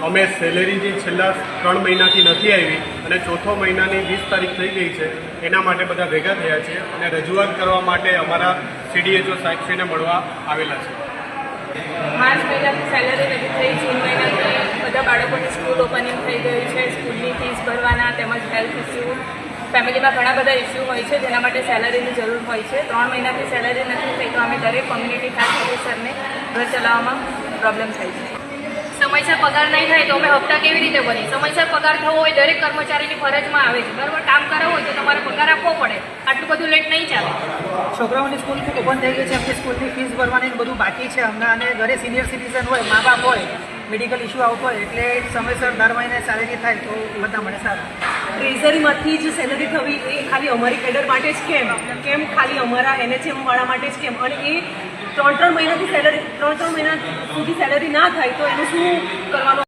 અમે સેલેરી જે છેલ્લા 3 મહિનાથી નથી આવી અને ચોથો મહિનાની 20 તારીખ થઈ ગઈ છે, એના માટે બધા ભેગા થયા છે અને રજૂઆત કરવા માટે અમારા CDHO સાહેબશ્રીને મળવા આવેલા છે. માર્ચ મહિનાથી સેલરી નથી થઈ, જૂન મહિનાથી બધા બાળકોની સ્કૂલ ઓપનિંગ થઈ ગઈ છે, સ્કૂલની ફીસ ભરવાના તેમજ હેલ્થ ઇસ્યુ, ફેમિલીમાં ઘણા બધા ઇસ્યુ હોય છે જેના માટે સેલરીની જરૂર હોય છે. 3 મહિનાથી સેલરી નથી થઈ તો અમે દરેક કોમ્યુનિટી હેલ્થ ઓફિસરને ઘર ચલાવવામાં પ્રોબ્લેમ થાય છે. સમયસર પગાર નહીં થાય તો અમે હપ્તા કેવી રીતે ભરીએ? સમયસર પગાર થવો હોય દરેક કર્મચારીની ફરજમાં આવે છે, બરાબર? કામ કરવું હોય તો તમારે પગાર આપવો પડે, આટલું બધું લેટ નહીં ચાલે. છોકરાઓની સ્કૂલ ઓપન થઈ ગઈ છે, એમની સ્કૂલની ફીસ ભરવાની બધું બાકી છે હમણાં, અને ઘરે સિનિયર સિટીઝન હોય, મા બાપ હોય, મેડિકલ ઇસ્યુ આવતો હોય, એટલે સમયસર દર મહિને સેલેરી થાય તો બધા મળે સારું. ટ્રેઝરીમાંથી જ સેલેરી થવી એ ખાલી અમારી કેડર માટે જ કેમ ખાલી અમારા NHM વાળા માટે જ કેમ? અને એ 3 મહિના સુધી સેલેરી ના થાય તો એનું શું કરવાનું?